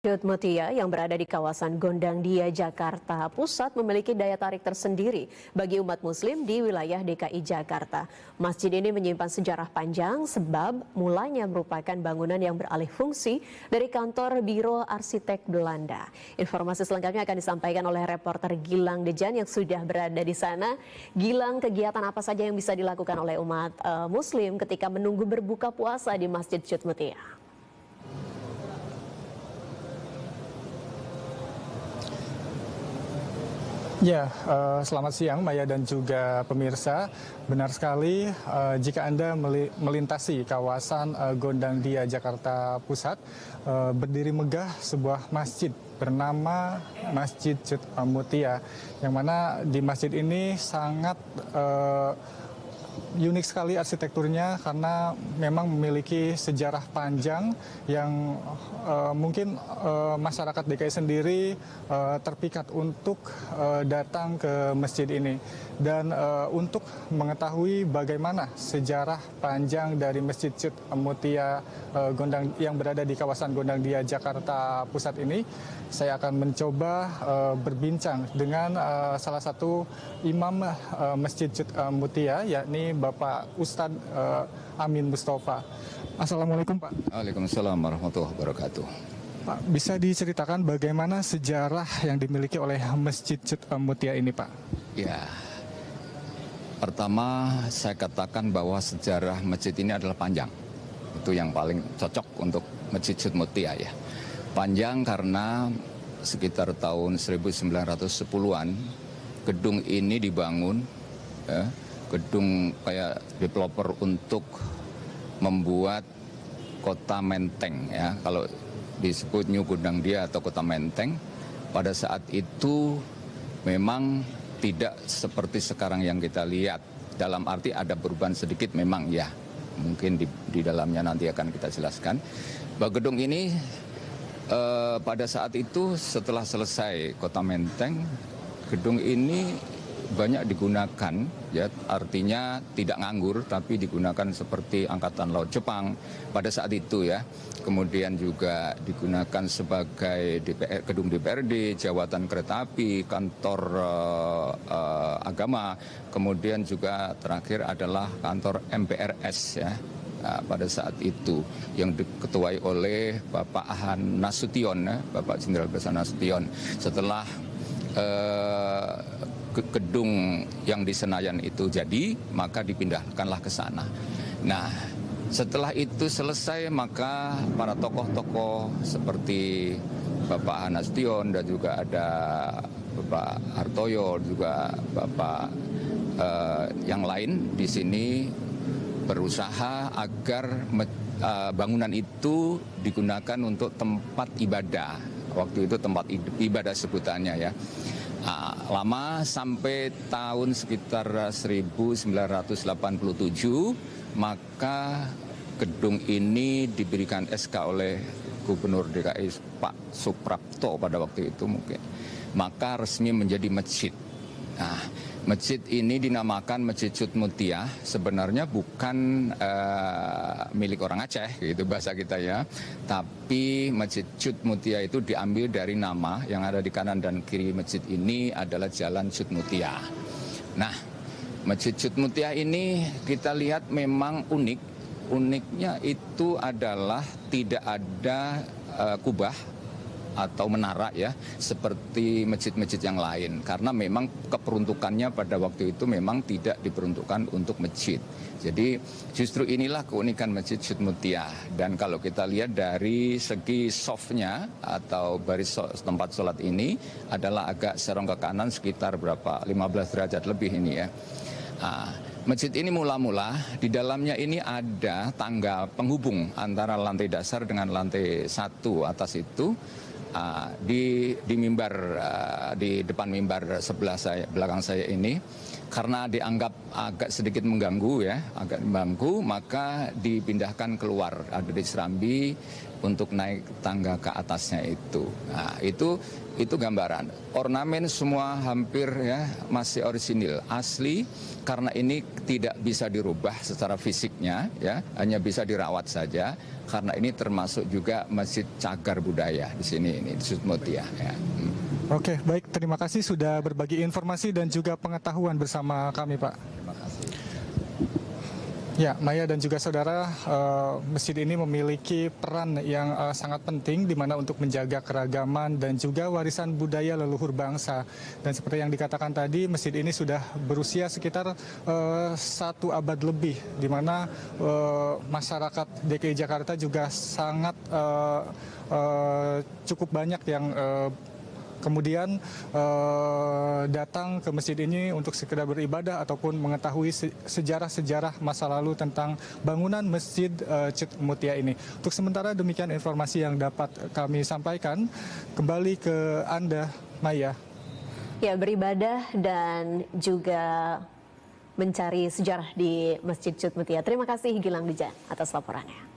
Masjid Mutia yang berada di kawasan Gondangdia, Jakarta Pusat memiliki daya tarik tersendiri bagi umat muslim di wilayah DKI Jakarta. Masjid ini menyimpan sejarah panjang sebab mulanya merupakan bangunan yang beralih fungsi dari kantor Biro Arsitek Belanda. Informasi selengkapnya akan disampaikan oleh reporter Gilang Dejan yang sudah berada di sana. Gilang, kegiatan apa saja yang bisa dilakukan oleh umat muslim ketika menunggu berbuka puasa di Masjid Mutia? Ya, selamat siang Maya dan juga pemirsa. Benar sekali, jika Anda melintasi kawasan Gondangdia, Jakarta Pusat, berdiri megah sebuah masjid bernama Masjid Mutia, yang mana di masjid ini sangat unik sekali arsitekturnya karena memang memiliki sejarah panjang yang mungkin masyarakat DKI sendiri terpikat untuk datang ke masjid ini. Dan untuk mengetahui bagaimana sejarah panjang dari Masjid Mutia yang berada di kawasan Gondangdia, Jakarta Pusat ini, saya akan mencoba berbincang dengan salah satu imam Masjid Mutia, yakni Bapak Ustadz Amin Mustafa. Assalamualaikum Pak. Waalaikumsalam warahmatullahi wabarakatuh. Pak, bisa diceritakan bagaimana sejarah yang dimiliki oleh Masjid Mutia ini, Pak? Ya, pertama saya katakan bahwa sejarah masjid ini adalah panjang. Itu yang paling cocok untuk Masjid Mutia ya. Panjang karena sekitar tahun 1910-an gedung ini dibangun, ya, gedung kayak developer untuk membuat kota Menteng ya. Kalau disebut New Gondangdia atau kota Menteng, pada saat itu memang tidak seperti sekarang yang kita lihat. Dalam arti ada perubahan sedikit memang ya. Mungkin di dalamnya nanti akan kita jelaskan. Bahwa gedung ini pada saat itu setelah selesai kota Menteng, gedung ini banyak digunakan ya, artinya tidak nganggur tapi digunakan seperti Angkatan Laut Jepang pada saat itu ya. Kemudian juga digunakan sebagai gedung DPRD, jawatan kereta api, kantor agama, kemudian juga terakhir adalah kantor MPRS ya. Nah, pada saat itu yang diketuai oleh Bapak Ahan Nasution, ya, Bapak Jenderal Besar Nasution. Setelah gedung yang di Senayan itu jadi, maka dipindahkanlah ke sana. Nah, setelah itu selesai, maka para tokoh-tokoh seperti Bapak Ahan Nasution dan juga ada Bapak Hartoyo, juga Bapak yang lain di sini berusaha agar bangunan itu digunakan untuk tempat ibadah. Waktu itu tempat ibadah sebutannya ya. Lama sampai tahun sekitar 1987, maka gedung ini diberikan SK oleh Gubernur DKI Pak Suprapto pada waktu itu mungkin. Maka resmi menjadi masjid. Nah, masjid ini dinamakan Masjid Mutia, sebenarnya bukan milik orang Aceh, gitu bahasa kita ya. Tapi Masjid Mutia itu diambil dari nama yang ada di kanan dan kiri masjid ini adalah Jalan Mutia. Nah, Masjid Mutia ini kita lihat memang unik. Uniknya itu adalah tidak ada kubah atau menara ya, seperti masjid-masjid yang lain. Karena memang keperuntukannya pada waktu itu memang tidak diperuntukkan untuk masjid. Jadi justru inilah keunikan Masjid Mutia. Dan kalau kita lihat dari segi softnya atau baris tempat sholat ini adalah agak serong ke kanan sekitar berapa 15 derajat lebih ini ya. Masjid ini mula-mula di dalamnya ini ada tangga penghubung antara lantai dasar dengan lantai 1 atas itu. Di mimbar, di depan mimbar sebelah saya, belakang saya ini, karena dianggap agak sedikit mengganggu ya, agak mengganggu, maka dipindahkan keluar dari Serambi untuk naik tangga ke atasnya itu. Nah, itu gambaran. Ornamen semua hampir ya masih orisinil, asli, karena ini tidak bisa dirubah secara fisiknya ya, hanya bisa dirawat saja karena ini termasuk juga Masjid Cagar Budaya di sini, ini di Sudmutia ya. Oke, baik. Terima kasih sudah berbagi informasi dan juga pengetahuan bersama kami, Pak. Terima kasih. Ya, Maya dan juga saudara, masjid ini memiliki peran yang sangat penting di mana untuk menjaga keragaman dan juga warisan budaya leluhur bangsa. Dan seperti yang dikatakan tadi, masjid ini sudah berusia sekitar 1 abad lebih, di mana masyarakat DKI Jakarta juga sangat cukup banyak yang kemudian datang ke masjid ini untuk sekedar beribadah ataupun mengetahui sejarah-sejarah masa lalu tentang bangunan Masjid Cutmutia ini. Untuk sementara demikian informasi yang dapat kami sampaikan. Kembali ke Anda, Maya. Ya, beribadah dan juga mencari sejarah di Masjid Cutmutia. Terima kasih Gilang Dija atas laporannya.